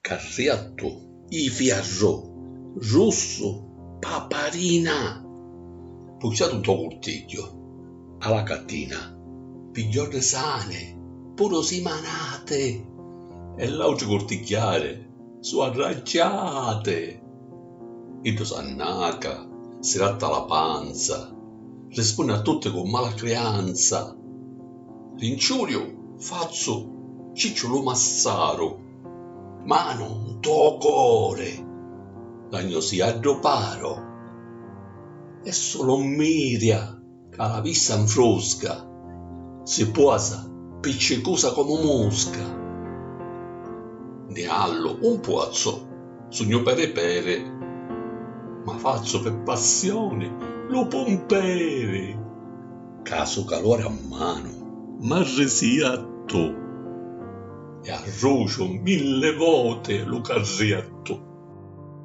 Carriatto, i fiarrò, rosso, paparina. Pucciato un tuo cortiglio, alla cattina, pigliore sane, puro simanate, e l'altro cortigliare, su arraggiate. Ito s'annaca, si ratta la panza, risponde a tutte con mala creanza. Rinciurio, fazzo, cicciolo massaro, mano, tuo core, l'agno si addoparo, e solo miria, che la vista infrosca, si posa piccicosa come mosca. Ne allo un pozzo, sogno pere, ma faccio per passione lo pompere. Caso calore a mano, ma resiatto, e arrocio 1000 volte lo carriatto.